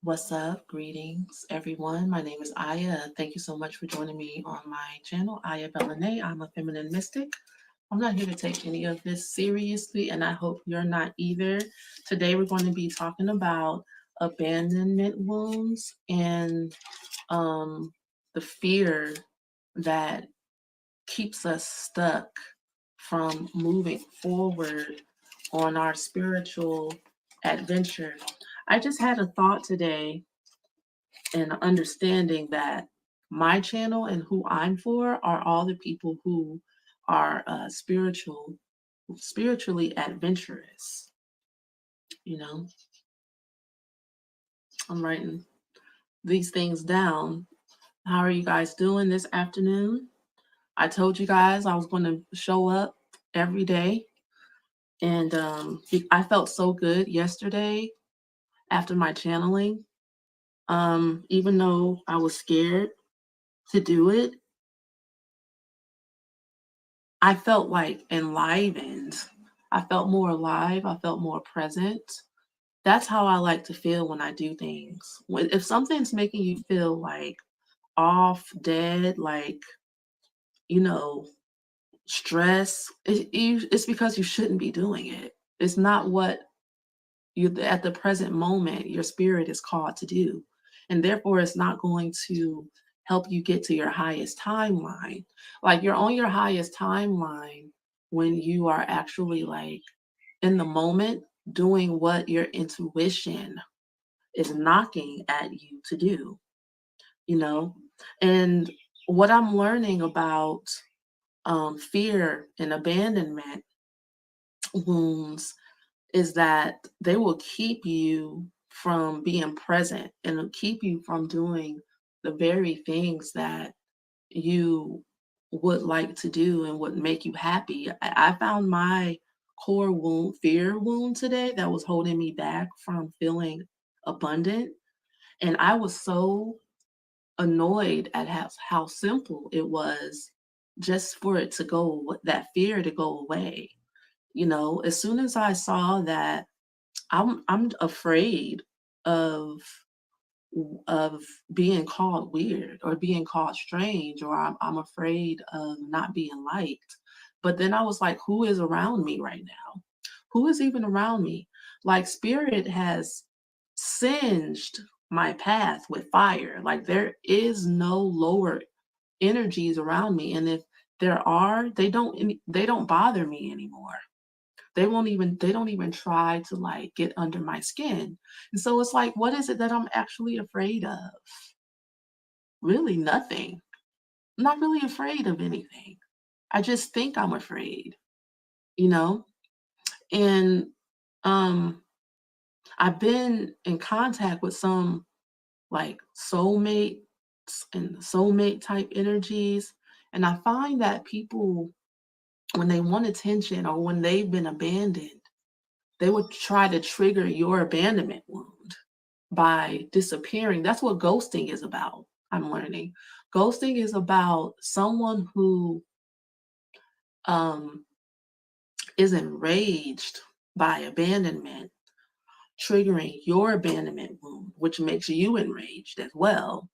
What's up? Greetings, everyone. My name is Aya. Thank you so much for joining me on my channel, Aya Belene. I'm a feminine mystic. I'm not here to take any of this seriously, and I hope you're not either. Today, we're going to be talking about abandonment wounds and the fear that keeps us stuck from moving forward on our spiritual adventure. I just had a thought today and understanding that my channel and who I'm for are all the people who are spiritually adventurous. You know, I'm writing these things down. How are you guys doing this afternoon? I told you guys I was going to show up every day, and I felt so good yesterday after my channeling. Even though I was scared to do it, I felt like enlivened. I felt more alive. I felt more present. That's how I like to feel when I do things. If something's making you feel like off, dead, like, you know, stress, it's because you shouldn't be doing it. It's not what you, at the present moment, your spirit is called to do. And therefore, it's not going to help you get to your highest timeline. Like, you're on your highest timeline when you are actually like in the moment doing what your intuition is knocking at you to do, you know? And what I'm learning about fear and abandonment wounds is that they will keep you from being present and keep you from doing the very things that you would like to do and would make you happy. I found my core wound, fear wound today that was holding me back from feeling abundant. And I was so annoyed at how simple it was just for it to go, that fear to go away. You know, as soon as I saw that I'm afraid of of being called weird or being called strange, or I'm afraid of not being liked. But then I was like, who is around me right now? Who is even around me? Like, spirit has singed my path with fire. Like, there is no lower energies around me, and if there are, they don't bother me anymore. They don't even try to like get under my skin. And so it's like, what is it that I'm actually afraid of? Really nothing. I'm not really afraid of anything. I just think I'm afraid, you know? And um I've been in contact with some like soulmates and soulmate type energies. And I find that people, when they want attention or when they've been abandoned, they would try to trigger your abandonment wound by disappearing. That's what ghosting is about, I'm learning. Ghosting is about someone who um, is enraged by abandonment, triggering your abandonment wound, which makes you enraged as well.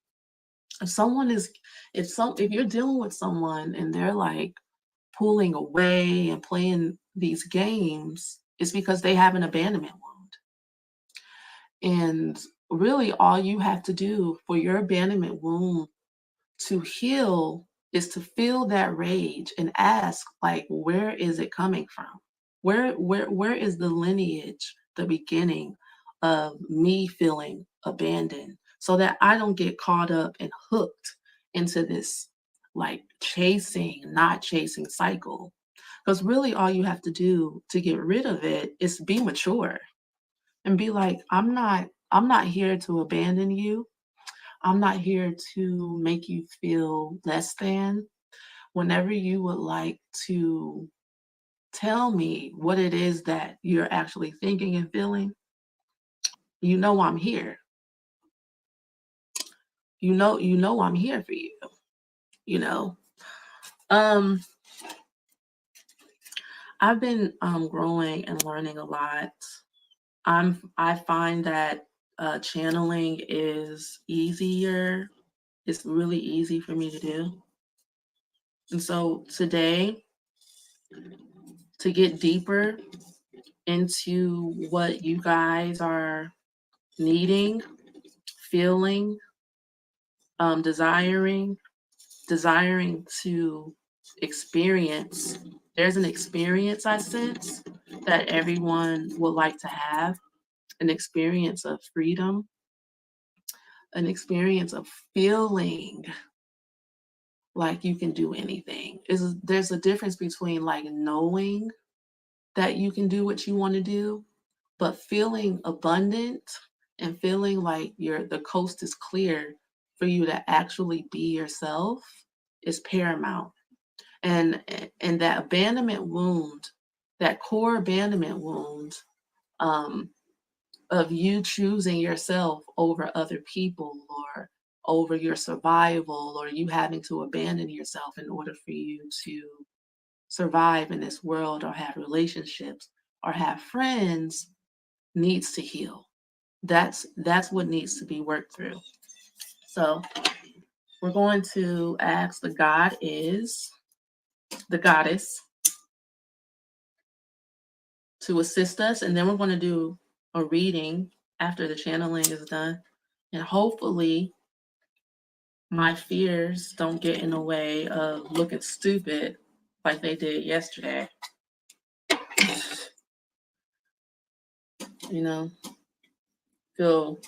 If someone is, if you're dealing with someone and they're like pulling away and playing these games, it's because they have an abandonment wound. And really, all you have to do for your abandonment wound to heal is to feel that rage and ask, like, where is it coming from? Where is the lineage, the beginning of me feeling abandoned, so that I don't get caught up and hooked into this like chasing, not chasing cycle. Because really, all you have to do to get rid of it is be mature and be like, I'm not here to abandon you. I'm not here to make you feel less than. Whenever you would like to tell me what it is that you're actually thinking and feeling, you know I'm here. You know I'm here for you, you know. Um I've been growing and learning a lot. I find that channeling is easier. It's really easy for me to do. And so today, to get deeper into what you guys are needing, feeling, desiring to experience. There's an experience I sense that everyone would like to have, an experience of freedom, an experience of feeling like you can do anything. There's a difference between like knowing that you can do what you want to do, but feeling abundant and feeling like the coast is clear for you to actually be yourself is paramount. And that abandonment wound, that core abandonment wound, um, of you choosing yourself over other people or over your survival, or you having to abandon yourself in order for you to survive in this world or have relationships or have friends, needs to heal. That's what needs to be worked through. So we're going to ask the goddess to assist us, and then we're going to do a reading after the channeling is done. And hopefully my fears don't get in the way of looking stupid like they did yesterday. You know, so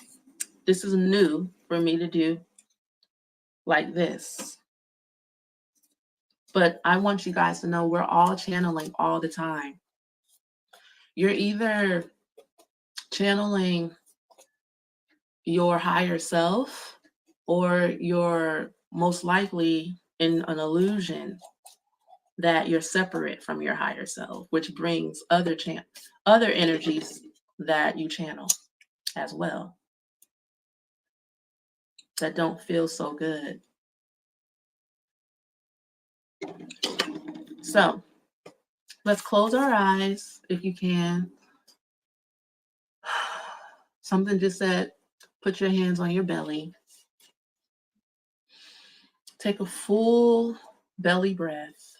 this is new for me to do like this. But I want you guys to know we're all channeling all the time. You're either channeling your higher self, or you're most likely in an illusion that you're separate from your higher self, which brings other energies that you channel as well that don't feel so good. So let's close our eyes if you can. Something just said, put your hands on your belly. Take a full belly breath.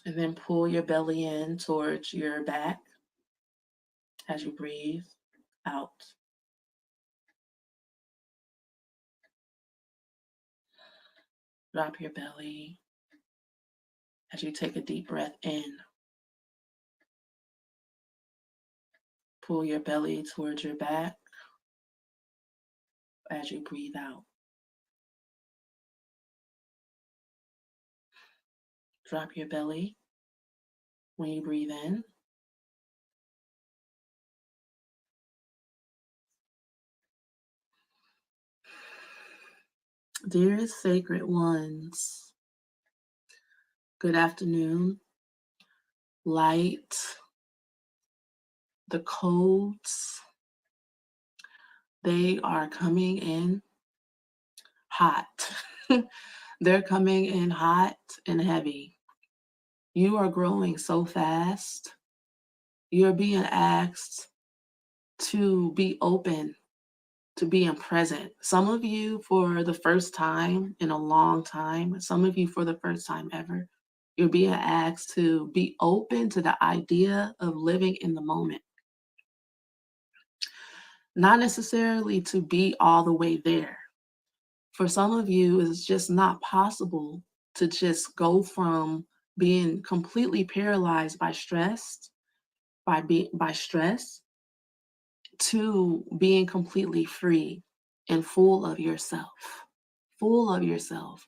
And then pull your belly in towards your back as you breathe out. Drop your belly as you take a deep breath in. Pull your belly towards your back as you breathe out. Drop your belly when you breathe in. Dearest sacred ones, good afternoon. Light, the codes, they are coming in hot. They're coming in hot and heavy. You are growing so fast. You're being asked to be open, to being present. Some of you for the first time in a long time, some of you for the first time ever, you're being asked to be open to the idea of living in the moment. Not necessarily to be all the way there. For some of you, it's just not possible to just go from being completely paralyzed by stress, by stress, to being completely free and full of yourself. Full of yourself.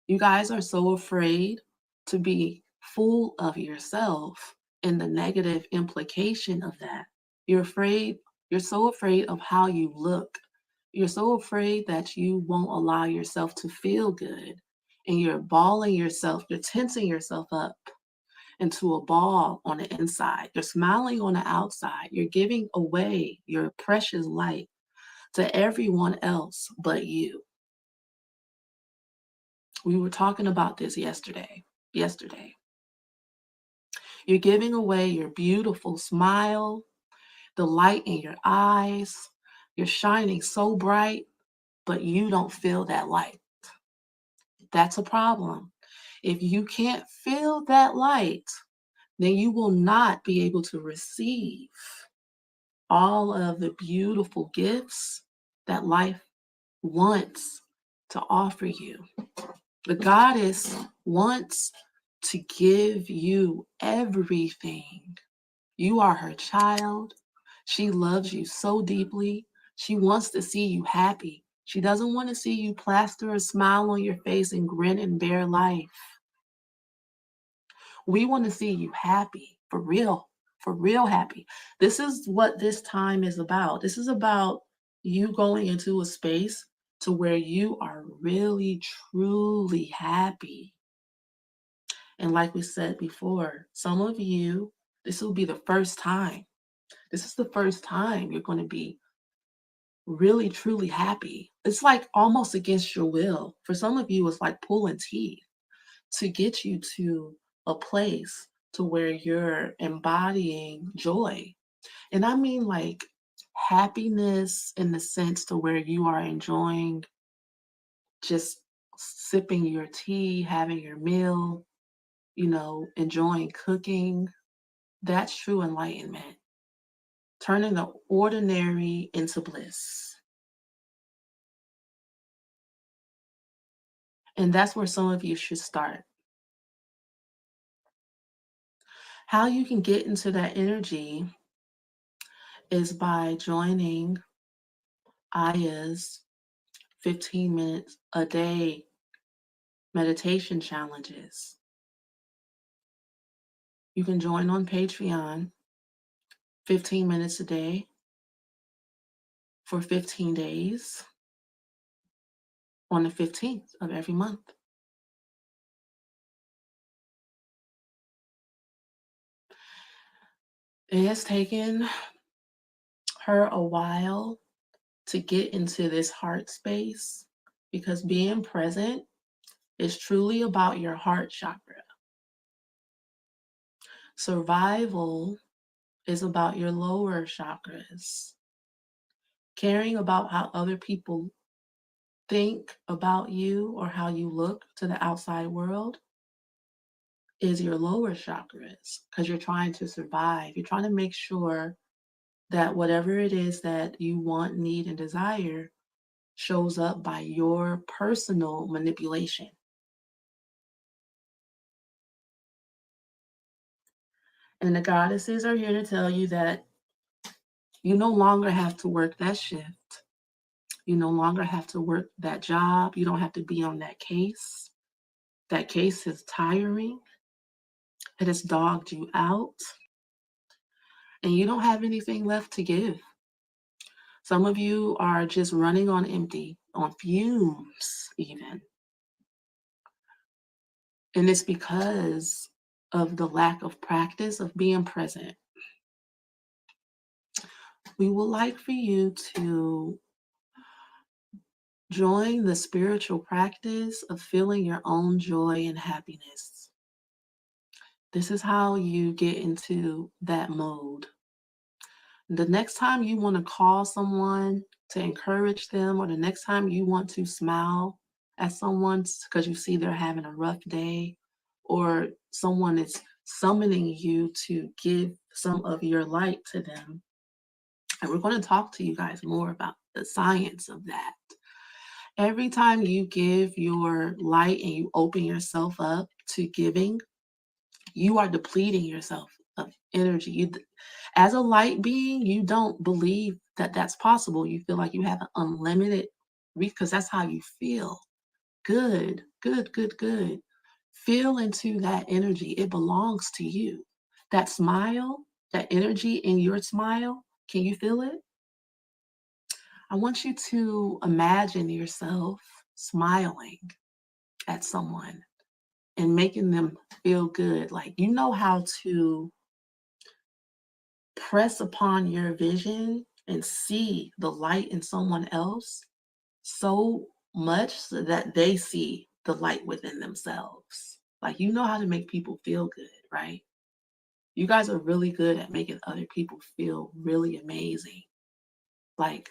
You guys are so afraid to be full of yourself and the negative implication of that. You're afraid, you're so afraid of how you look. You're so afraid that you won't allow yourself to feel good. And you're balling yourself, you're tensing yourself up into a ball on the inside. You're smiling on the outside. You're giving away your precious light to everyone else but you. We were talking about this yesterday. yesterday. You're giving away your beautiful smile, the light in your eyes. You're shining so bright, but you don't feel that light. That's a problem. If you can't feel that light, then you will not be able to receive all of the beautiful gifts that life wants to offer you. The goddess wants to give you everything. You are her child. She loves you so deeply. She wants to see you happy. She doesn't want to see you plaster a smile on your face and grin and bear life. We want to see you happy, for real happy. This is what this time is about. This is about you going into a space to where you are really, truly happy. And like we said before, some of you, this will be the first time. This is the first time you're going to be really, truly happy. It's like almost against your will. For some of you, it's like pulling teeth to get you to a place to where you're embodying joy. And I mean like happiness in the sense to where you are enjoying just sipping your tea, having your meal, enjoying cooking. That's true enlightenment. Turning the ordinary into bliss. And that's where some of you should start. How you can get into that energy is by joining Aya's 15 minutes a day meditation challenges. You can join on Patreon, 15 minutes a day for 15 days on the 15th of every month. It has taken her a while to get into this heart space because being present is truly about your heart chakra. Survival is about your lower chakras. Caring about how other people think about you or how you look to the outside world is your lower chakras because you're trying to survive. You're trying to make sure that whatever it is that you want, need, and desire shows up by your personal manipulation. And the goddesses are here to tell you that you no longer have to work that shift. You no longer have to work that job. You don't have to be on that case. That case is tiring. It has dogged you out. And you don't have anything left to give. Some of you are just running on empty, on fumes even. And it's because of the lack of practice of being present. We would like for you to join the spiritual practice of feeling your own joy and happiness. This is how you get into that mode. The next time you want to call someone to encourage them, or the next time you want to smile at someone because you see they're having a rough day, or someone is summoning you to give some of your light to them. And we're going to talk to you guys more about the science of that. Every time you give your light and you open yourself up to giving, you are depleting yourself of energy. As a light being, you don't believe that that's possible. You feel like you have an unlimited reach because that's how you feel. Good. Feel into that energy. It belongs to you. That smile, that energy in your smile, can you feel it? I want you to imagine yourself smiling at someone and making them feel good. Like you know how to press upon your vision and see the light in someone else so much so that they see the light within themselves. Like, you know how to make people feel good, right? You guys are really good at making other people feel really amazing. Like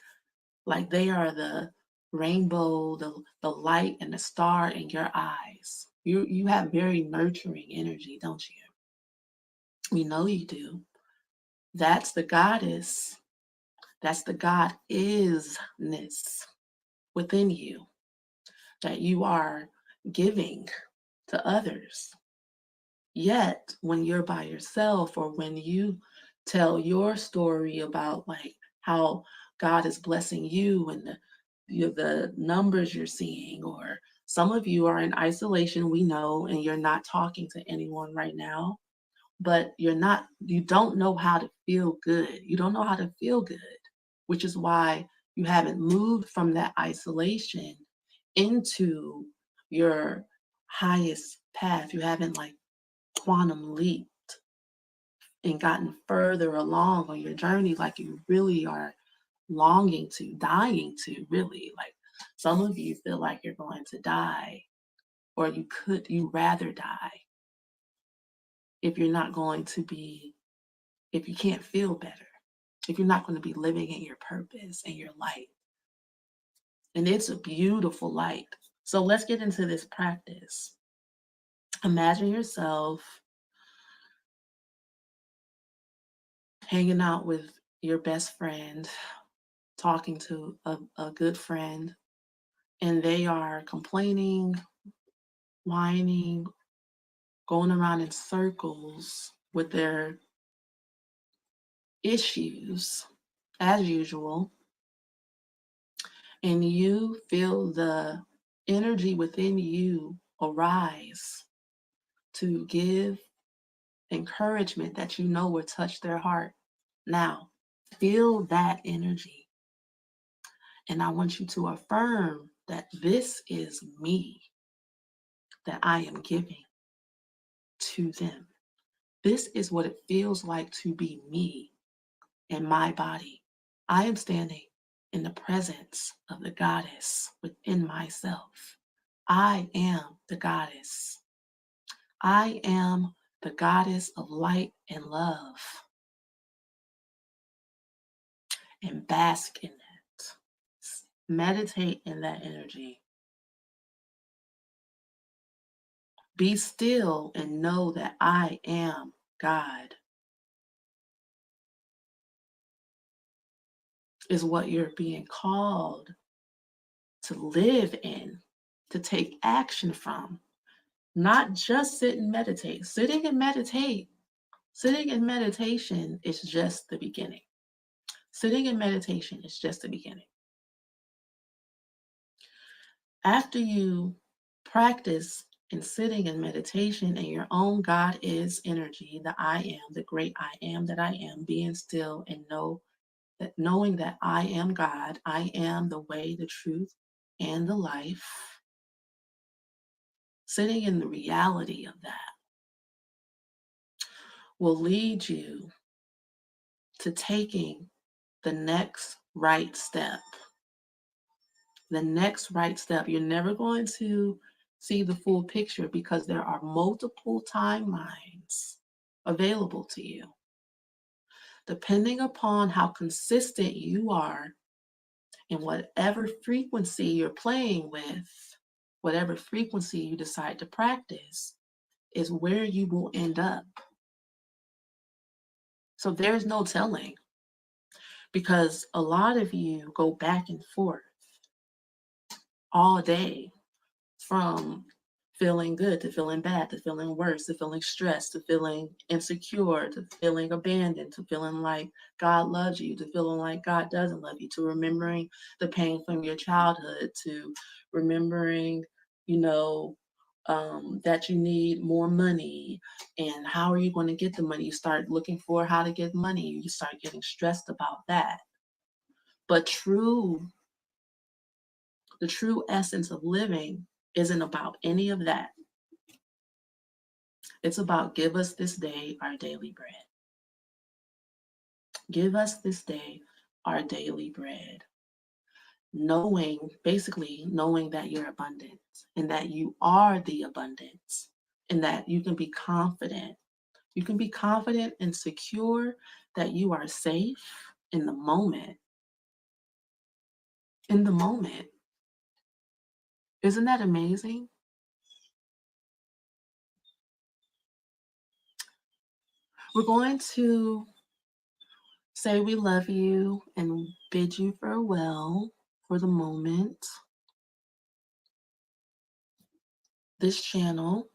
they are the rainbow, the light and the star in your eyes. You have very nurturing energy, don't you? We know you do. That's the goddess. That's the God isness within you that you are giving to others. Yet, when you're by yourself, or when you tell your story about like how God is blessing you and the numbers you're seeing, or some of you are in isolation, we know, and you're not talking to anyone right now, but you don't know how to feel good. You don't know how to feel good, which is why you haven't moved from that isolation into your highest path. You haven't like quantum leaped and gotten further along on your journey like you really are longing to, dying to, really. Like, some of you feel like you're going to die, or you rather die if you're not going to be, if you can't feel better, if you're not going to be living in your purpose and your light. And it's a beautiful light. So let's get into this practice. Imagine yourself hanging out with your best friend, talking to a good friend, and they are complaining, whining, going around in circles with their issues as usual, and you feel the energy within you arise to give encouragement that you know will touch their heart. Now, feel that energy. And I want you to affirm that this is me that I am giving to them. This is what it feels like to be me in my body. I am standing in the presence of the goddess within myself. I am the goddess. I am the goddess of light and love. And bask in that. Meditate in that energy. Be still and know that I am God, is what you're being called to live in, to take action from, not just sit and meditate. Sitting and meditation is just the beginning. Sitting in meditation is just the beginning. After you practice in sitting in meditation and your own God is energy, the I am, the great I am that I am, being still and knowing that I am God, I am the way, the truth, and the life. Sitting in the reality of that will lead you to taking the next right step. The next right step. You're never going to see the full picture because there are multiple timelines available to you. Depending upon how consistent you are in whatever frequency you're playing with, whatever frequency you decide to practice, is where you will end up. So there's no telling, because a lot of you go back and forth all day, from feeling good to feeling bad, to feeling worse, to feeling stressed, to feeling insecure, to feeling abandoned, to feeling like God loves you, to feeling like God doesn't love you, to remembering the pain from your childhood, to remembering, that you need more money, and how are you going to get the money? You start looking for how to get money. You start getting stressed about that. But the true essence of living isn't about any of that. It's about give us this day our daily bread. Give us this day our daily bread. Basically knowing that you're abundant and that you are the abundance and that you can be confident. You can be confident and secure that you are safe in the moment. In the moment. Isn't that amazing? We're going to say we love you and bid you farewell for the moment. This channel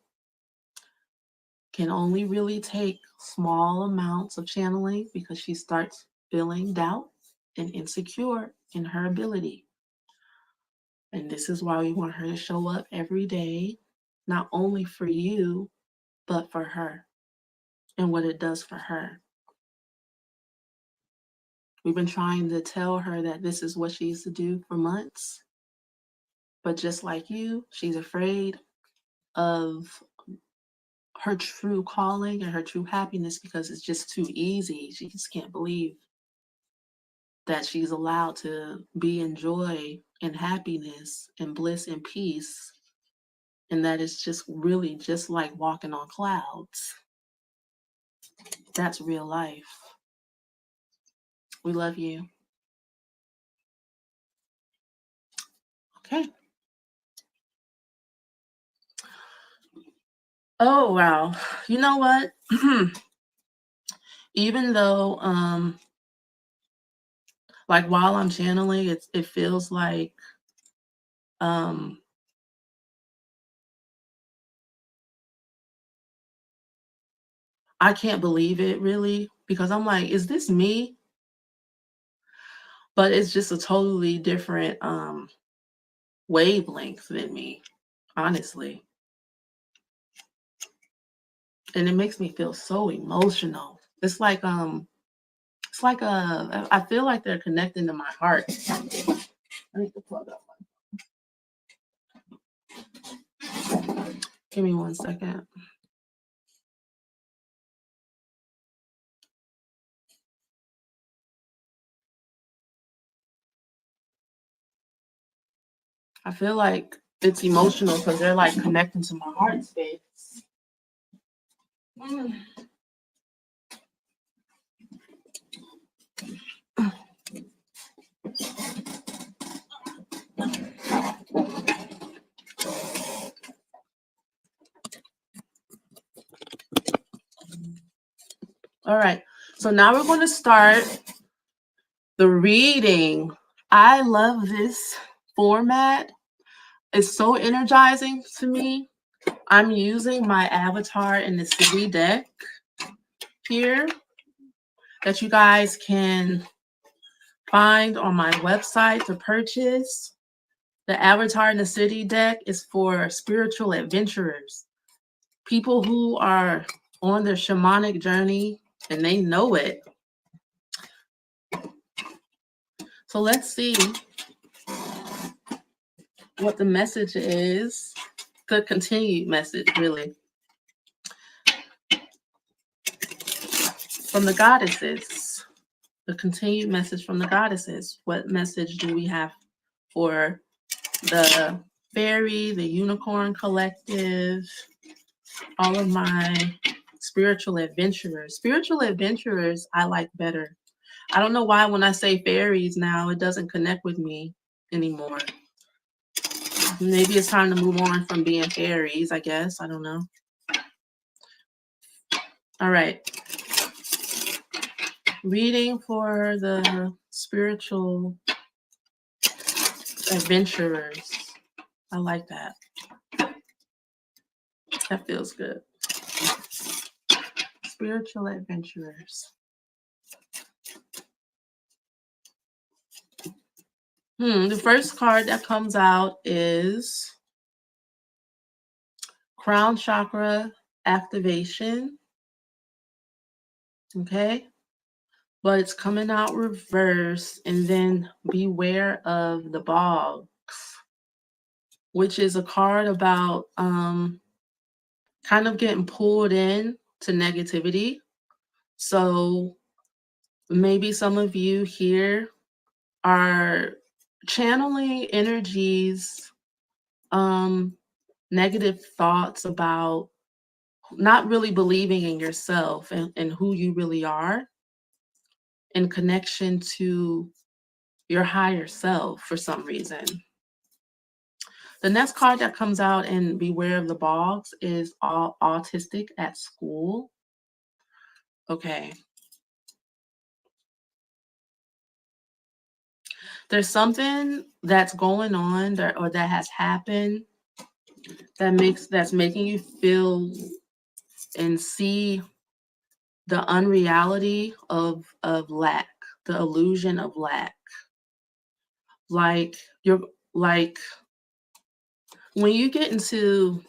can only really take small amounts of channeling because she starts feeling doubt and insecure in her ability. And this is why we want her to show up every day, not only for you, but for her and what it does for her. We've been trying to tell her that this is what she needs to do for months. But just like you, she's afraid of her true calling and her true happiness because it's just too easy. She just can't believe that she's allowed to be in joy and happiness and bliss and peace. And that it's just really just like walking on clouds. That's real life. We love you. Okay. Oh, wow. You know what? Even though, like while I'm channeling, it feels like, I can't believe it really because I'm like, is this me? But it's just a totally different wavelength than me, honestly. And it makes me feel so emotional. It's like I feel like they're connecting to my heart. I need to plug up. Give me 1 second. I feel like it's emotional because they're like connecting to my heart space. All right, so now we're going to start the reading. I love this format. It's so energizing to me. I'm using my avatar in the city deck here that you guys can find on my website to purchase. The avatar in the city deck is for spiritual adventurers, people who are on their shamanic journey and they know it. So let's see what the message is. The continued message, really, from the goddesses. The continued message from the goddesses. What message do we have for the fairy, the unicorn collective, all of my spiritual adventurers? Spiritual adventurers, I like better. I don't know why when I say fairies now, it doesn't connect with me anymore. Maybe it's time to move on from being fairies, I guess. I don't know. All right. Reading for the spiritual adventurers. I like that. That feels good. Spiritual adventurers. The first card that comes out is Crown Chakra Activation. Okay. But it's coming out reverse, and then Beware of the Bogs, which is a card about kind of getting pulled in to negativity. So maybe some of you here are channeling energies, negative thoughts about not really believing in yourself and who you really are in connection to your higher self for some reason. The next card that comes out in Beware of the Bogs is all autistic at school. Okay. There's something that's going on or that has happened that's making you feel and see the unreality of lack, the illusion of lack. Like you're like when you get into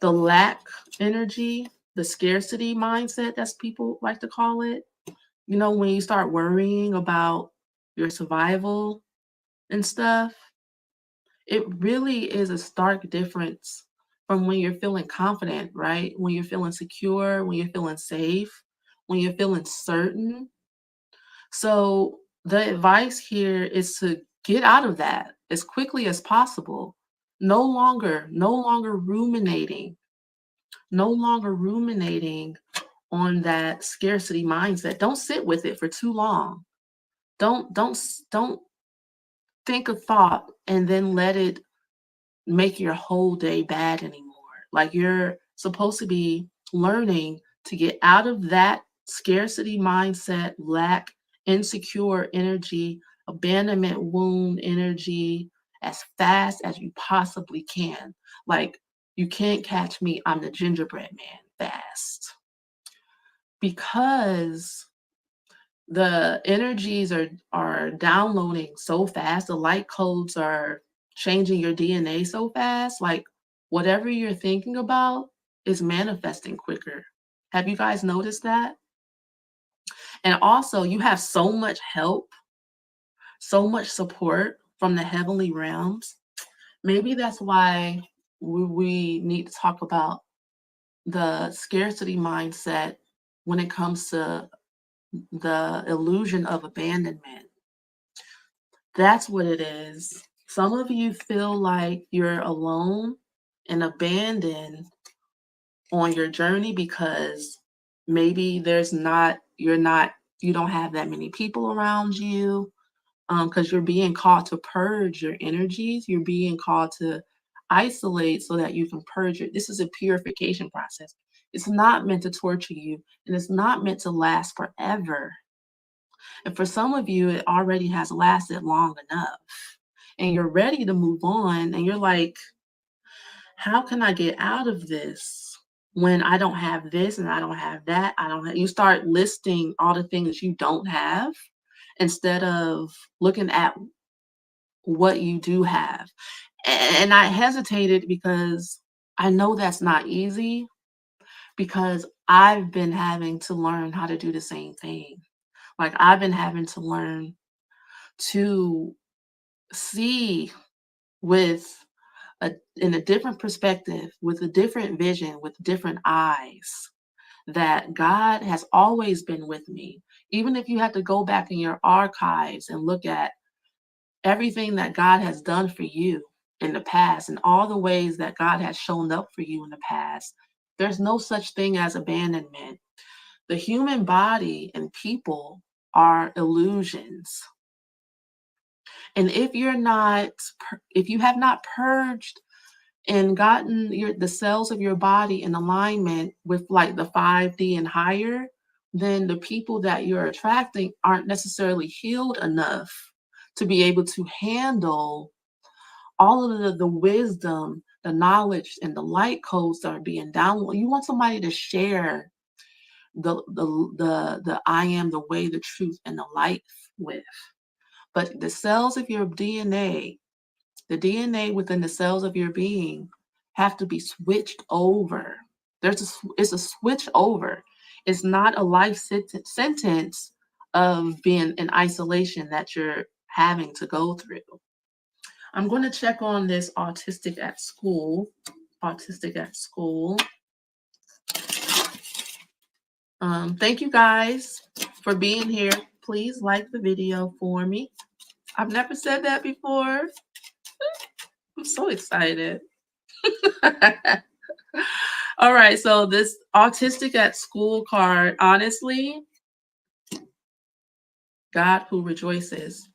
the lack energy, the scarcity mindset, that's people like to call it. You know, when you start worrying about your survival and stuff, it really is a stark difference from when you're feeling confident, right? When you're feeling secure, when you're feeling safe, when you're feeling certain. So the advice here is to get out of that as quickly as possible. No longer ruminating on that scarcity mindset. Don't sit with it for too long. Don't think a thought and then let it make your whole day bad anymore. Like you're supposed to be learning to get out of that scarcity mindset, lack, insecure energy, abandonment wound energy as fast as you possibly can. Like you can't catch me, I'm the gingerbread man fast. Because the energies are downloading so fast, the light codes are changing your DNA so fast, like whatever you're thinking about is manifesting quicker. Have you guys noticed that? And also you have so much help, so much support from the heavenly realms. Maybe that's why we need to talk about the scarcity mindset when it comes to the illusion of abandonment. That's what it is. Some of you feel like you're alone and abandoned on your journey because maybe you don't have that many people around you, because you're being called to purge your energies. You're being called to isolate so that you can purge it. This is a purification process. It's not meant to torture you, and it's not meant to last forever. And for some of you, it already has lasted long enough. And you're ready to move on. And you're like, how can I get out of this when I don't have this and I don't have that? You start listing all the things you don't have instead of looking at what you do have. And I hesitated because I know that's not easy because I've been having to learn how to do the same thing. Like I've been having to learn to see with in a different perspective, with a different vision, with different eyes, that God has always been with me. Even if you have to go back in your archives and look at everything that God has done for you in the past and all the ways that God has shown up for you in the past, there's no such thing as abandonment. The human body and people are illusions. And if you have not purged and gotten the cells of your body in alignment with like the 5D and higher, then the people that you're attracting aren't necessarily healed enough to be able to handle all of the wisdom, the knowledge, and the light codes that are being downloaded. You want somebody to share the I am, the way, the truth, and the light with. But the cells of your DNA, the DNA within the cells of your being have to be switched over. It's a switch over. It's not a life sentence of being in isolation that you're having to go through. I'm going to check on this autistic at school. Autistic at school. Thank you guys for being here. Please like the video for me. I've never said that before. I'm so excited. All All right, so this autistic at school card, honestly, God who rejoices.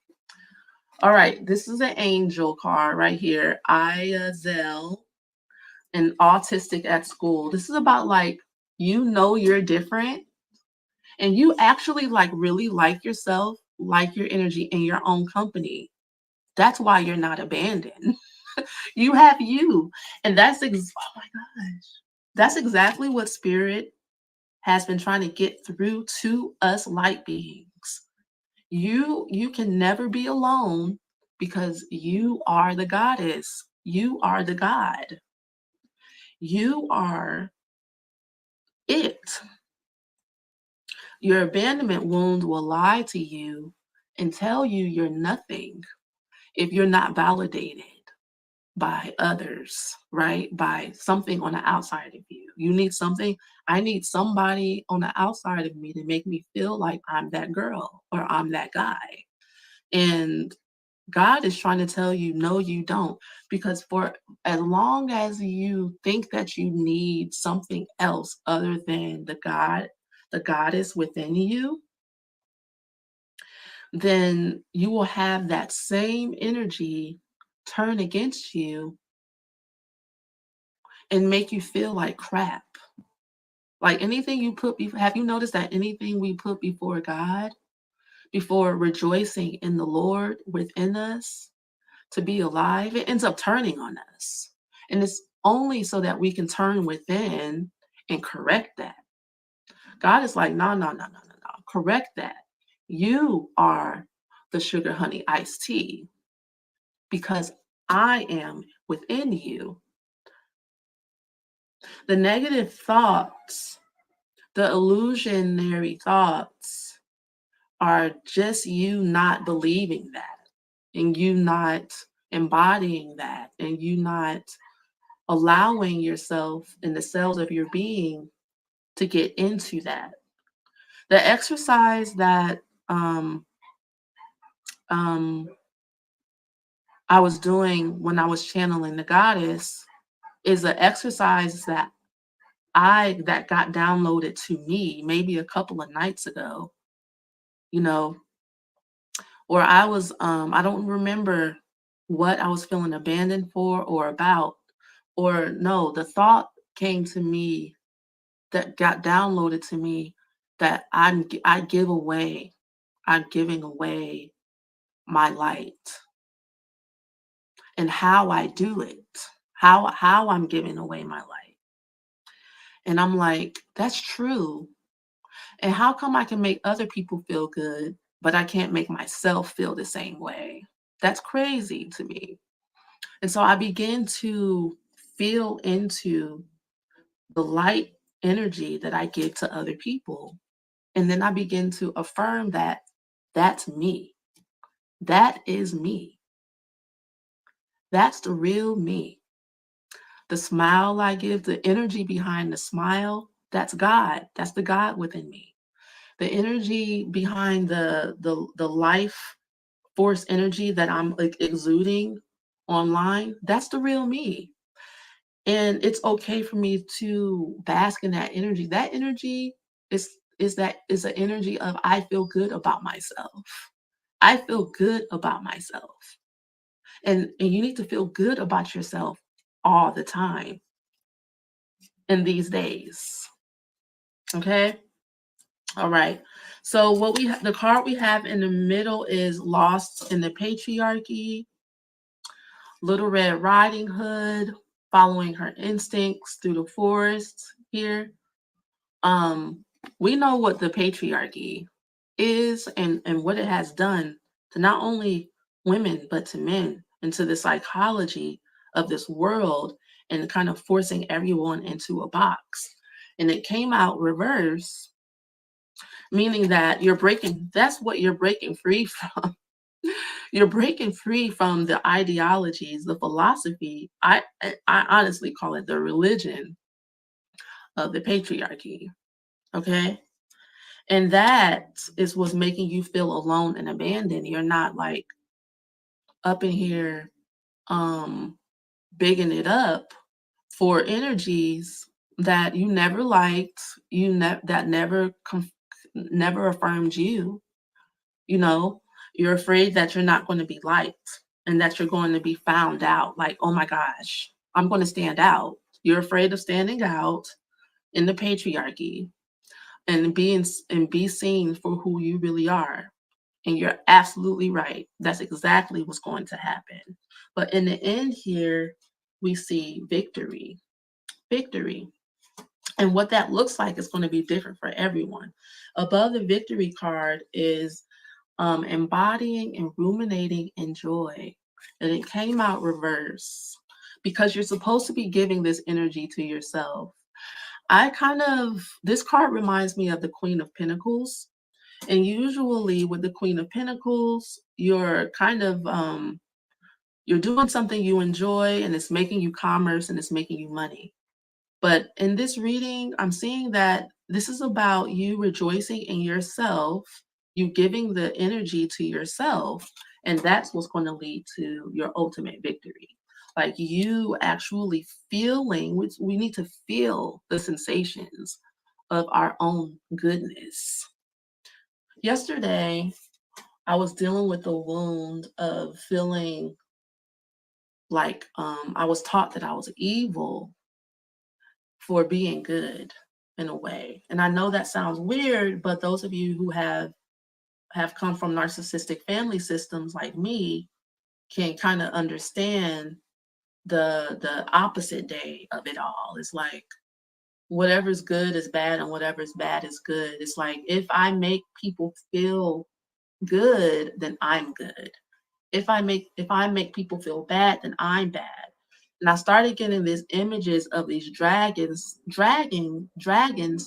All right, this is an angel card right here. Zell, and autistic at school. This is about like, you know, you're different and you actually like really like yourself, like your energy in your own company. That's why you're not abandoned. You have you. And oh my gosh. That's exactly what spirit has been trying to get through to us light beings. You can never be alone because you are the goddess. You are the God. You are it. Your abandonment wound will lie to you and tell you you're nothing if you're not validated by others, right? By something on the outside of you. You need something. I need somebody on the outside of me to make me feel like I'm that girl or I'm that guy. And God is trying to tell you, no, you don't. Because for as long as you think that you need something else other than the goddess within you, then you will have that same energy turn against you and make you feel like crap. Like anything you put before, have you noticed that anything we put before God, before rejoicing in the Lord within us to be alive, it ends up turning on us. And it's only so that we can turn within and correct that. God is like, no, no, no, no, no, no. Correct that. You are the sugar honey iced tea because I am within you. The negative thoughts, the illusionary thoughts are just you not believing that and you not embodying that and you not allowing yourself in the cells of your being to get into that. The exercise that um, I was doing when I was channeling the goddess is an exercise that got downloaded to me maybe a couple of nights ago, you know, or I don't remember what I was feeling abandoned for or about, or no, the thought came to me that got downloaded to me that I give away, I'm giving away my light and how I do it, how I'm giving away my light. And I'm like, that's true. And how come I can make other people feel good, but I can't make myself feel the same way? That's crazy to me. And so I begin to feel into the light energy that I give to other people. And then I begin to affirm that that's me. That is me. That's the real me. The smile I give, the energy behind the smile, that's God. That's the God within me. The energy behind the life force energy that I'm like exuding online, that's the real me. And it's okay for me to bask in that energy. That energy is an energy of I feel good about myself. I feel good about myself. And you need to feel good about yourself all the time in these days. Okay? All right. So the card we have in the middle is Lost in the Patriarchy, Little Red Riding Hood, following her instincts through the forest here. Um, we know what the patriarchy is and what it has done to not only women but to men and to the psychology of this world and kind of forcing everyone into a box. And it came out reverse, meaning that that's what you're breaking free from. You're breaking free from the ideologies, the philosophy. I honestly call it the religion of the patriarchy. Okay. And that is what's making you feel alone and abandoned. You're not like up in here bigging it up for energies that you never liked, that never affirmed you, you know? You're afraid that you're not gonna be liked and that you're going to be found out, like, "Oh my gosh, I'm gonna stand out." You're afraid of standing out in the patriarchy and be seen for who you really are. And you're absolutely right. That's exactly what's going to happen. But in the end here, we see victory. Victory. And what that looks like is going to be different for everyone. Above the victory card is embodying and ruminating in joy. And it came out reverse because you're supposed to be giving this energy to yourself. This card reminds me of the Queen of Pentacles. And usually with the Queen of Pentacles, you're doing something you enjoy and it's making you commerce and it's making you money. But in this reading, I'm seeing that this is about you rejoicing in yourself, you giving the energy to yourself, and that's what's going to lead to your ultimate victory. Like you actually feeling, which we need to feel the sensations of our own goodness. Yesterday, I was dealing with the wound of feeling like I was taught that I was evil for being good in a way. And I know that sounds weird, but those of you who have come from narcissistic family systems like me can kind of understand the opposite day of it all. It's like whatever's good is bad and whatever's bad is good. It's like if I make people feel good, then I'm good. If I make people feel bad, then I'm bad. And I started getting these images of these dragons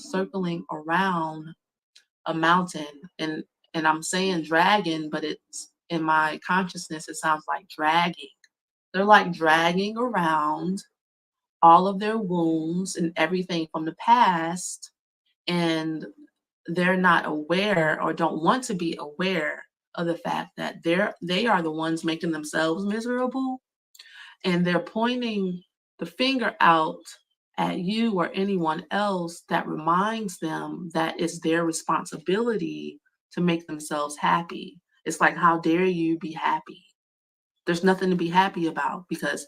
circling around a mountain. And I'm saying dragon, but it's in my consciousness, it sounds like dragging. They're like dragging around all of their wounds and everything from the past, and they're not aware or don't want to be aware of the fact that they are the ones making themselves miserable, and they're pointing the finger out at you or anyone else that reminds them that it's their responsibility to make themselves happy. It's like, how dare you be happy? There's nothing to be happy about because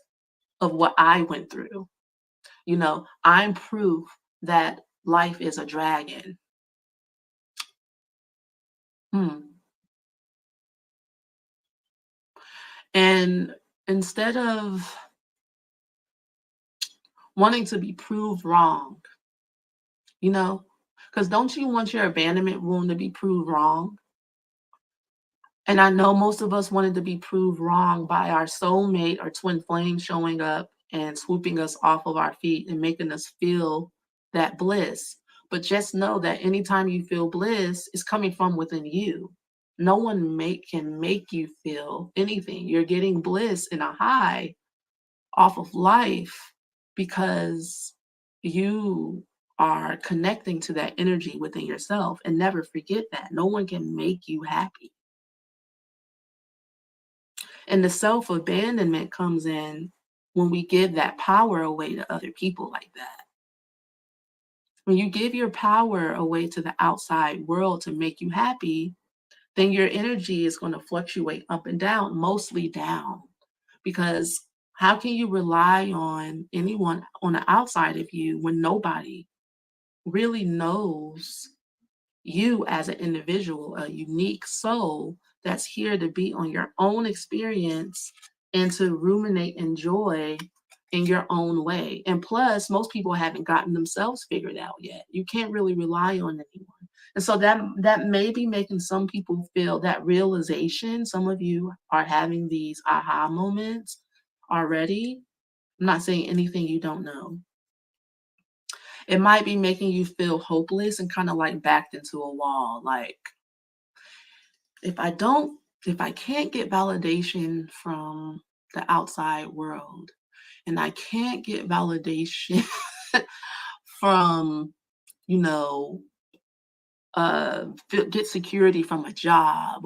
of what I went through. I'm proof that life is a dragon. Hmm. And instead of wanting to be proved wrong, you know, because don't you want your abandonment wound to be proved wrong? And I know most of us wanted to be proved wrong by our soulmate or twin flame showing up and swooping us off of our feet and making us feel that bliss. But just know that anytime you feel bliss, it's coming from within you. No one can make you feel anything. You're getting bliss and a high off of life because you are connecting to that energy within yourself. And never forget that. No one can make you happy. And the self abandonment comes in when we give that power away to other people like that. When you give your power away to the outside world to make you happy, then your energy is going to fluctuate up and down, mostly down. Because how can you rely on anyone on the outside of you when nobody really knows you as an individual, a unique soul that's here to be on your own experience and to ruminate and joy in your own way. And plus, most people haven't gotten themselves figured out yet. You can't really rely on anyone. And so that may be making some people feel that realization. Some of you are having these aha moments already. I'm not saying anything you don't know. It might be making you feel hopeless and kind of like backed into a wall. Like, if I don't, if I can't get validation from the outside world, and I can't get validation from, you know, get security from a job,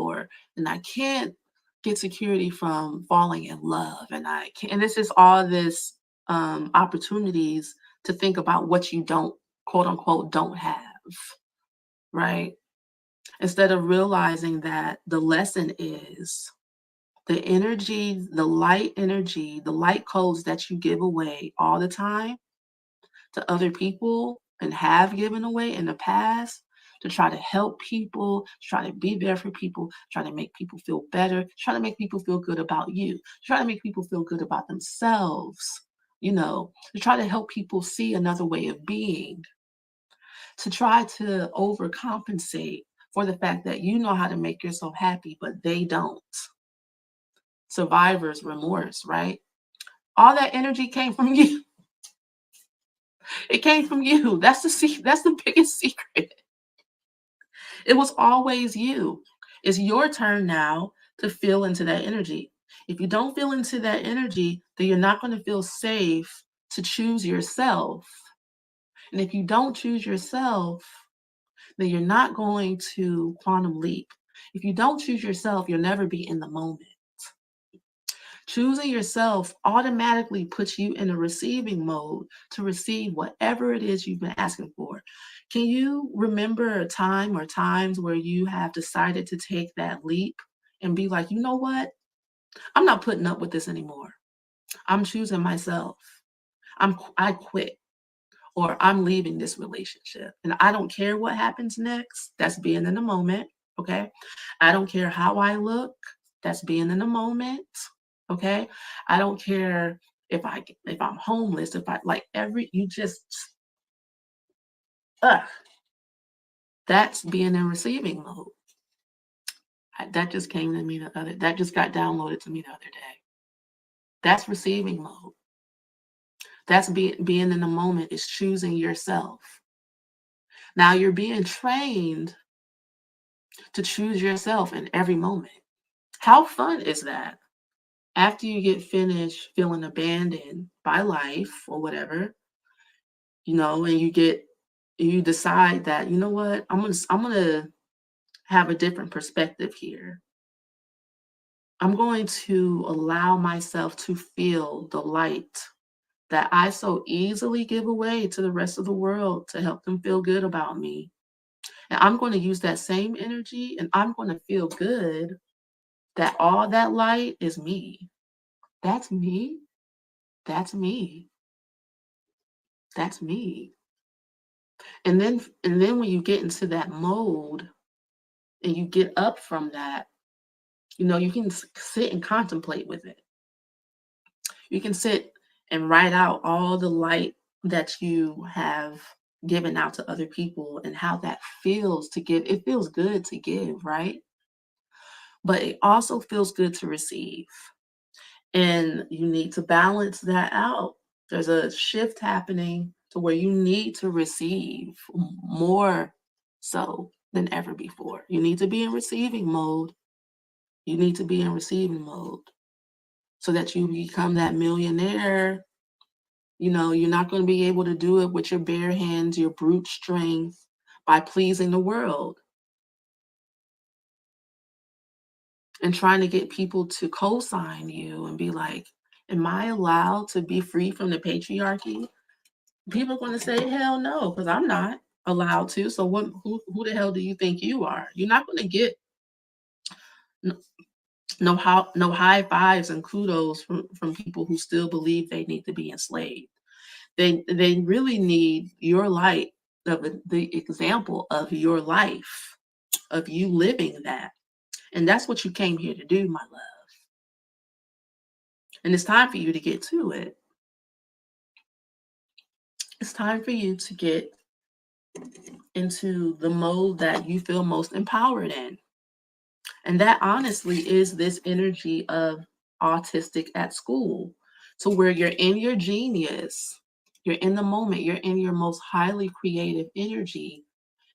and I can't get security from falling in love, and I can't, and this is all this opportunities to think about what you don't, quote unquote, don't have, right? Instead of realizing that the lesson is the energy, the light codes that you give away all the time to other people and have given away in the past to try to help people, to try to be there for people, try to make people feel better, try to make people feel good about you, try to make people feel good about themselves, to try to help people see another way of being, to try to overcompensate for the fact that you know how to make yourself happy, but they don't. Survivor's remorse, right? All that energy came from you. It came from you. That's the biggest secret. It was always you. It's your turn now to feel into that energy. If you don't feel into that energy, then you're not going to feel safe to choose yourself. And if you don't choose yourself, then you're not going to quantum leap. If you don't choose yourself, you'll never be in the moment. Choosing yourself automatically puts you in a receiving mode to receive whatever it is you've been asking for. Can you remember a time or times where you have decided to take that leap and be like, you know what? I'm not putting up with this anymore. I'm choosing myself. I quit, or I'm leaving this relationship. And I don't care what happens next. That's being in the moment. Okay. I don't care how I look. That's being in the moment. Okay. I don't care if I'm homeless, if I like uh, that's being in receiving mode. That just came to me that just got downloaded to me the other day. That's receiving mode. That's being in the moment, is choosing yourself. Now you're being trained to choose yourself in every moment. How fun is that? After you get finished feeling abandoned by life or whatever, and you decide that, you know what, I'm gonna have a different perspective here. I'm going to allow myself to feel the light that I so easily give away to the rest of the world to help them feel good about me. And I'm going to use that same energy, and I'm going to feel good that all that light is me. That's me. That's me. That's me. And then when you get into that mode and you get up from that, you can sit and contemplate with it. You can sit and write out all the light that you have given out to other people and how that feels to give. It feels good to give, right? But it also feels good to receive. And you need to balance that out. There's a shift happening to where you need to receive more so than ever before. You need to be in receiving mode. You need to be in receiving mode so that you become that millionaire. You're not going to be able to do it with your bare hands, your brute strength, by pleasing the world and trying to get people to co-sign you and be like, am I allowed to be free from the patriarchy? People are going to say, hell no, because I'm not allowed to. So who the hell do you think you are? You're not going to get no high fives and kudos from people who still believe they need to be enslaved. They really need your light, the example of your life, of you living that. And that's what you came here to do, my love. And it's time for you to get to it. It's time for you to get into the mode that you feel most empowered in. And that honestly is this energy of autistic at school, to where you're in your genius, you're in the moment, you're in your most highly creative energy,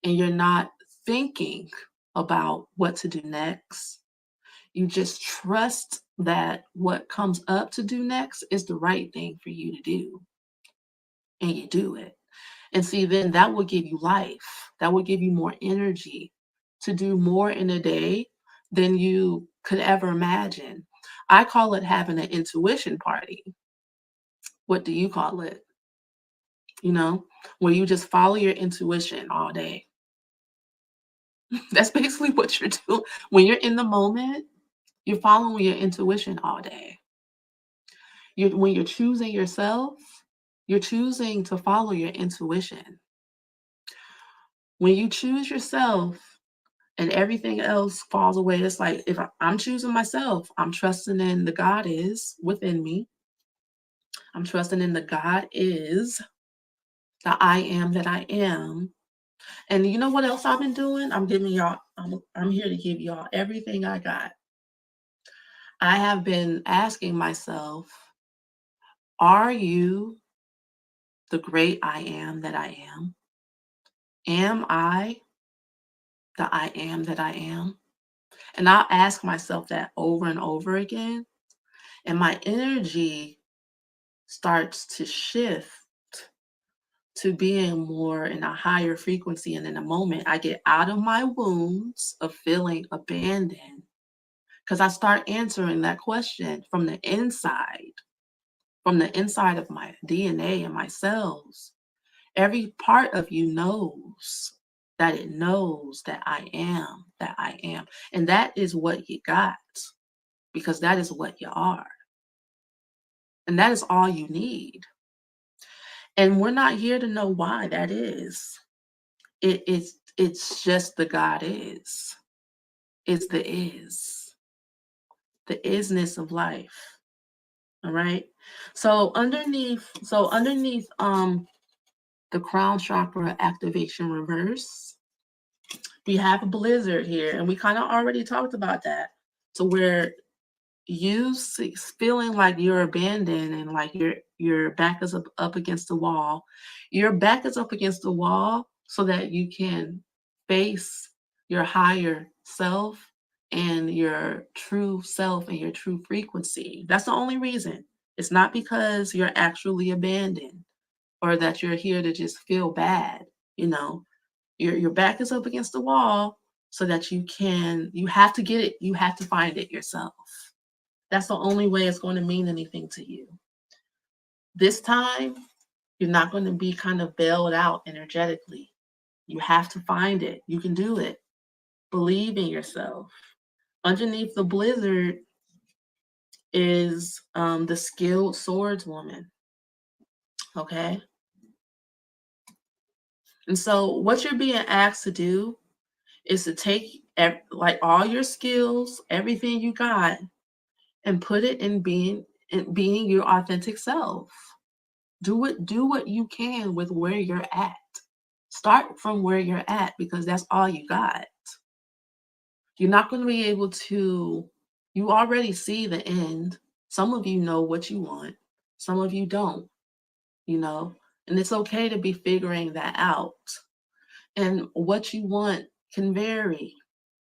and you're not thinking about what to do next. You just trust that what comes up to do next is the right thing for you to do, and you do it. And see, then that will give you life. That will give you more energy to do more in a day than you could ever imagine. I call it having an intuition party. What do you call it? you know, where you just follow your intuition all day. That's basically what you're doing. When you're in the moment, you're following your intuition all day. When you're choosing yourself, you're choosing to follow your intuition. When you choose yourself and everything else falls away, it's like if I'm choosing myself, I'm trusting in the God is within me. I'm trusting in the God is, the I am that I am. And you know what else I've been doing? I'm here to give y'all everything I got. I have been asking myself, are you the great I am that I am? Am I the I am that I am? And I'll ask myself that over and over again. And my energy starts to shift to being more in a higher frequency. And in a moment, I get out of my wounds of feeling abandoned because I start answering that question from the inside of my DNA and my cells. Every part of you knows that it knows that I am, that I am. And that is what you got because that is what you are. And that is all you need. And we're not here to know why that is. It's just the God is. It's the isness of life. All right. So underneath the crown chakra activation reverse, we have a blizzard here, and we kind of already talked about that. So where feeling like you're abandoned and like your back is up against the wall. Your back is up against the wall so that you can face your higher self and your true self and your true frequency. That's the only reason. It's not because you're actually abandoned or that you're here to just feel bad. You know, your back is up against the wall so that you have to get it, you have to find it yourself. That's the only way it's going to mean anything to you. This time, you're not going to be kind of bailed out energetically. You have to find it. You can do it. Believe in yourself. Underneath the blizzard is the skilled swordswoman. Okay. And so, what you're being asked to do is to take like all your skills, everything you got, and put it in being your authentic self. Do what you can with where you're at. Start from where you're at because that's all you got. You're not going to be able to, you already see the end. Some of you know what you want, some of you don't, you know, and it's okay to be figuring that out. And what you want can vary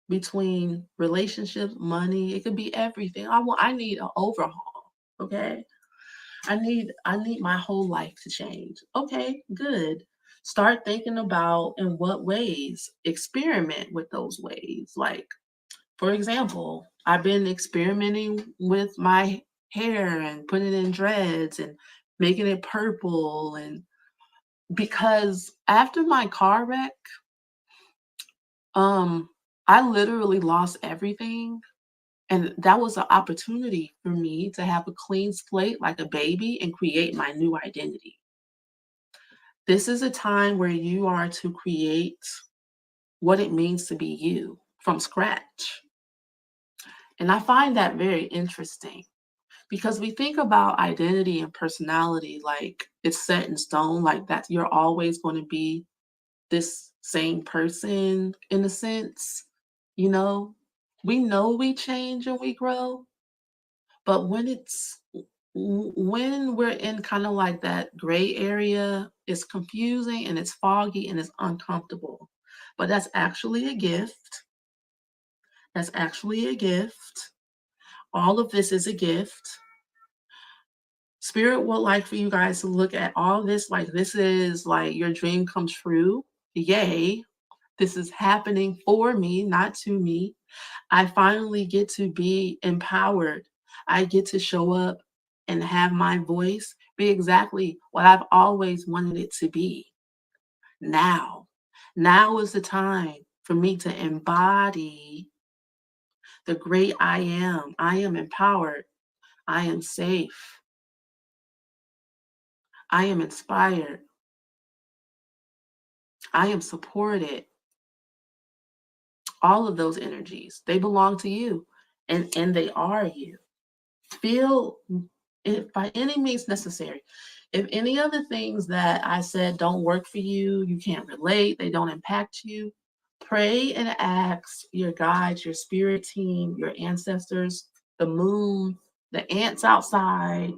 between relationships, money, it could be everything. I need an overhaul, okay? I need my whole life to change. Okay, good. Start thinking about in what ways. Experiment with those ways. Like, for example, I've been experimenting with my hair and putting it in dreads and making it purple and because after my car wreck, um, I literally lost everything. And that was an opportunity for me to have a clean slate like a baby and create my new identity. This is a time where you are to create what it means to be you from scratch. And I find that very interesting because we think about identity and personality like it's set in stone, like that you're always going to be this same person in a sense. You know we change and we grow, but when we're in kind of like that gray area, it's confusing and it's foggy and it's uncomfortable. But that's actually a gift. That's actually a gift. All of this is a gift. Spirit would like for you guys to look at all this like this is like your dream come true. Yay. This is happening for me, not to me. I finally get to be empowered. I get to show up and have my voice be exactly what I've always wanted it to be. Now is the time for me to embody the great I am. I am empowered. I am safe. I am inspired. I am supported. All of those energies, they belong to you, and they are you. Feel it by any means necessary. If any of the things that I said don't work for you, you can't relate, they don't impact you, pray and ask your guides, your spirit team, your ancestors, the moon, the ants outside.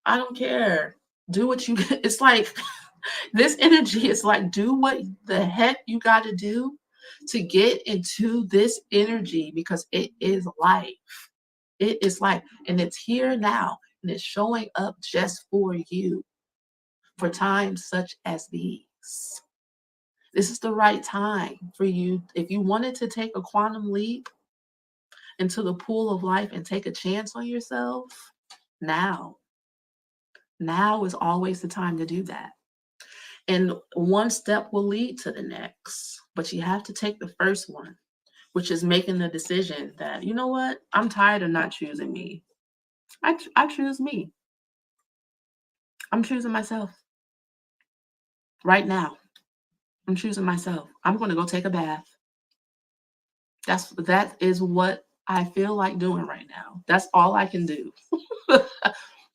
I don't care. Do what you, it's like this energy is like, do what the heck you got to do to get into this energy, because it is life. It is life, and it's here now, and it's showing up just for you for times such as these. This is the right time for you. If you wanted to take a quantum leap into the pool of life and take a chance on yourself, now is always the time to do that. And one step will lead to the next, but you have to take the first one, which is making the decision that, you know what, I'm tired of not choosing me. I choose me. I'm choosing myself right now. I'm choosing myself. I'm going to go take a bath. That is what I feel like doing right now. That's all I can do.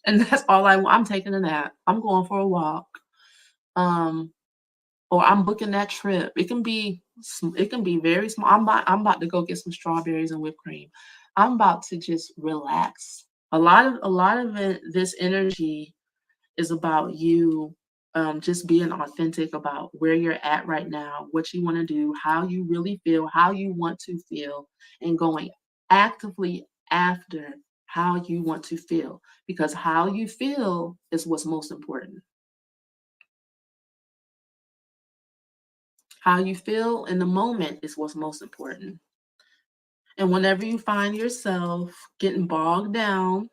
And that's all I want. I'm taking a nap. I'm going for a walk. Or I'm booking that trip. It can be very small. I'm about to go get some strawberries and whipped cream. I'm about to just relax. A lot of it, this energy is about you just being authentic about where you're at right now, what you want to do, how you really feel, how you want to feel, and going actively after how you want to feel, because how you feel is what's most important. How you feel in the moment is what's most important. And whenever you find yourself getting bogged down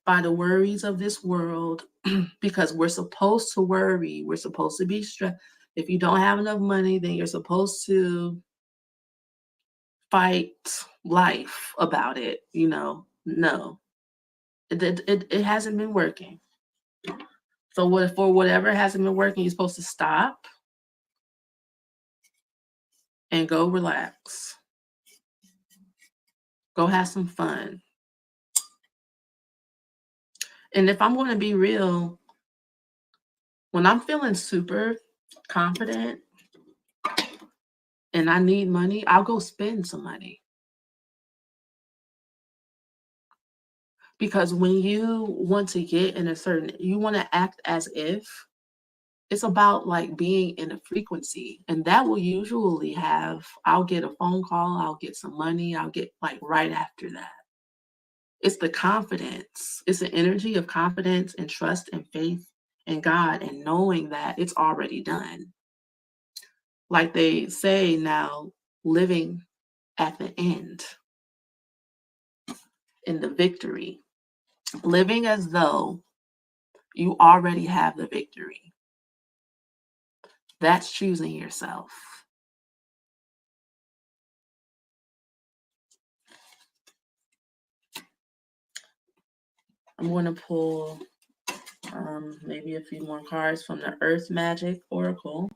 by the worries of this world, because we're supposed to worry, we're supposed to be stressed. If you don't have enough money, then you're supposed to fight life about it. No, it hasn't been working. So for whatever hasn't been working, you're supposed to stop and go relax. Go have some fun. And if I'm going to be real, when I'm feeling super confident and I need money, I'll go spend some money. Because when you want to get in you want to act as if, it's about like being in a frequency. And that will usually I'll get a phone call, I'll get some money, I'll get like right after that. It's the confidence. It's the energy of confidence and trust and faith in God and knowing that it's already done. Like they say now, living at the end, in the victory, living as though you already have the victory. That's choosing yourself. I'm going to pull maybe a few more cards from the Earth Magic Oracle.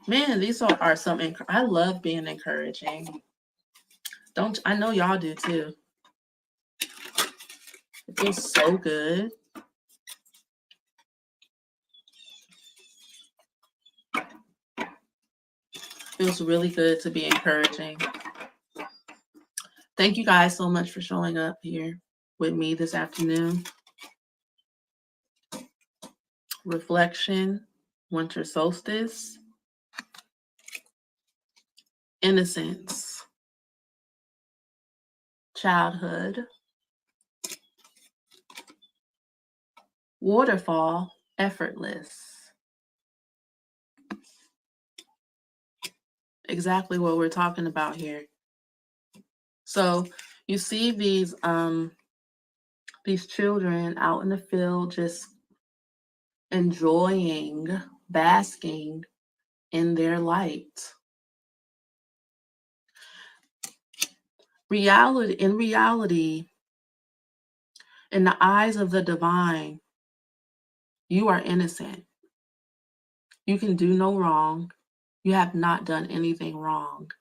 Man, these are some. I love being encouraging. I know y'all do too. It feels so good. Feels really good to be encouraging. Thank you guys so much for showing up here with me this afternoon. Reflection, winter solstice, innocence, childhood, waterfall, effortless. Exactly what we're talking about here. So you see these These children out in the field just enjoying, basking in their light. In reality, in the eyes of the divine, you are innocent. You can do no wrong. You have not done anything wrong.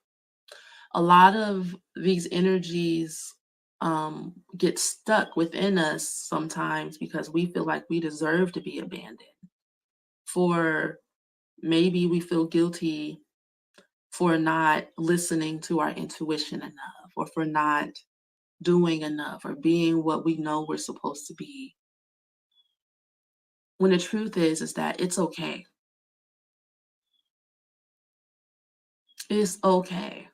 A lot of these energies get stuck within us sometimes because we feel like we deserve to be abandoned. For maybe we feel guilty for not listening to our intuition enough, or for not doing enough, or being what we know we're supposed to be. When the truth is that it's okay. It's okay.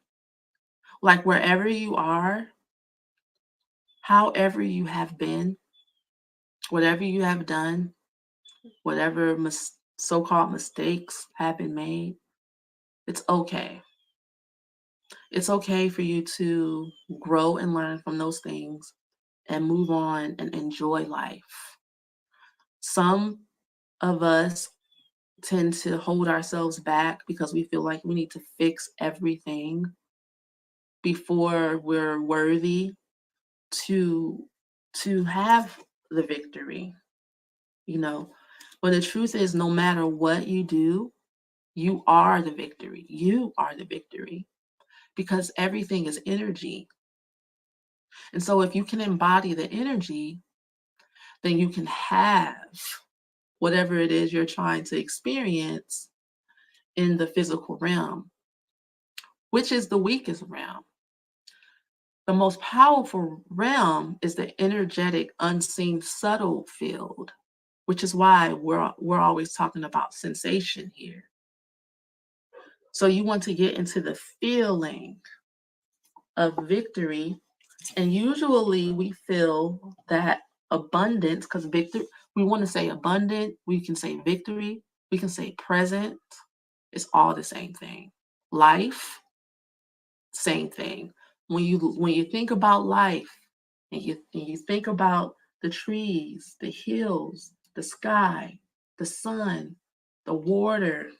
Like wherever you are, however you have been, whatever you have done, whatever so-called mistakes have been made, it's okay. It's okay for you to grow and learn from those things and move on and enjoy life. Some of us tend to hold ourselves back because we feel like we need to fix everything before we're worthy to have the victory, you know. But the truth is, no matter what you do, you are the victory. You are the victory because everything is energy. And so if you can embody the energy, then you can have whatever it is you're trying to experience in the physical realm, which is the weakest realm. The most powerful realm is the energetic, unseen, subtle field, which is why we're always talking about sensation here. So you want to get into the feeling of victory, and usually we feel that abundance, because victory, we want to say abundant, we can say victory, we can say present. It's all the same thing. Life, same thing. When you think about life, and you think about the trees, the hills, the sky, the sun, the water,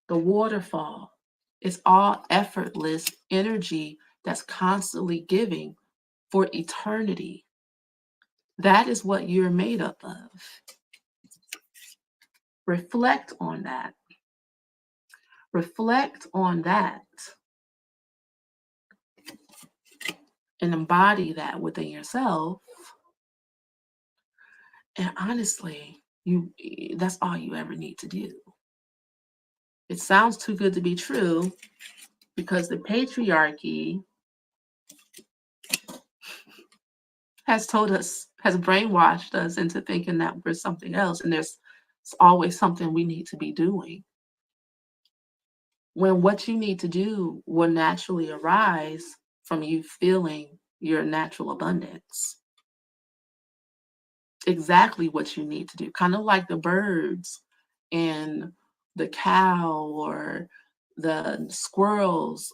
the waterfall, it's all effortless energy that's constantly giving for eternity. That is what you're made up of. Reflect on that. Reflect on that and embody that within yourself. And honestly, that's all you ever need to do. It sounds too good to be true because the patriarchy has brainwashed us into thinking that we're something else, and there's always something we need to be doing. When what you need to do will naturally arise from you feeling your natural abundance. Exactly what you need to do. Kind of like the birds and the cow or the squirrels.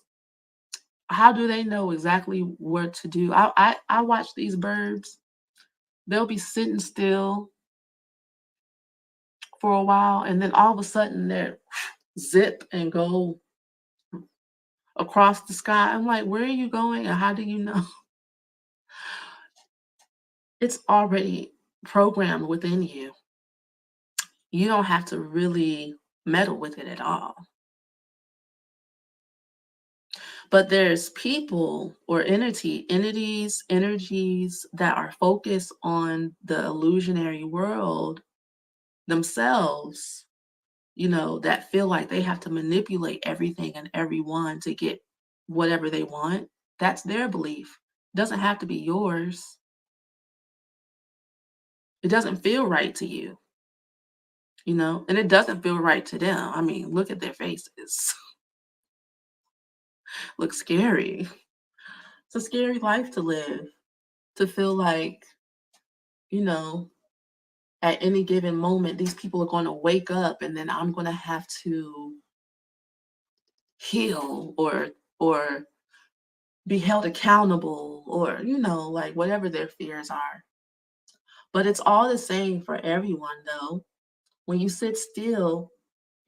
How do they know exactly what to do? I watch these birds. They'll be sitting still for a while, and then all of a sudden they're zip and go across the sky. I'm like, where are you going and how do you know? It's already programmed within you. You don't have to really meddle with it at all. But there's people or entities, energies that are focused on the illusionary world themselves, that feel like they have to manipulate everything and everyone to get whatever they want. That's their belief. It doesn't have to be yours. It doesn't feel right to you, and it doesn't feel right to them. I mean, look at their faces. Look scary. It's a scary life to live, to feel like, you know, at any given moment, these people are going to wake up and then I'm going to have to heal or be held accountable, or, like whatever their fears are. But it's all the same for everyone, though. When you sit still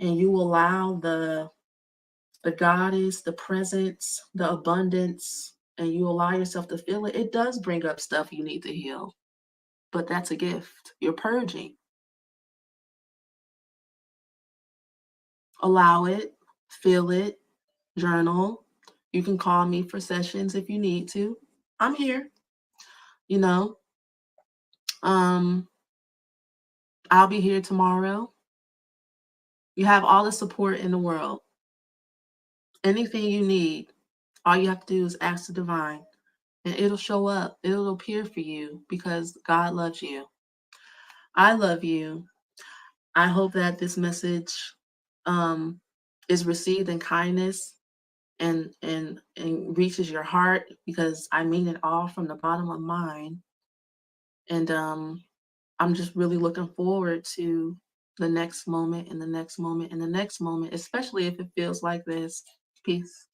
and you allow the goddess, the presence, the abundance, and you allow yourself to feel it, it does bring up stuff you need to heal. But that's a gift. You're purging. Allow it, feel it, journal. You can call me for sessions if you need to. I'm here, you know. Um, I'll be here tomorrow. You have all the support in the world. Anything you need, all you have to do is ask the divine, and it'll show up. It'll appear for you because God loves you. I love you. I hope that this message um, is received in kindness and reaches your heart, because I mean it all from the bottom of mine. And I'm just really looking forward to the next moment and the next moment and the next moment, especially if it feels like this. Peace.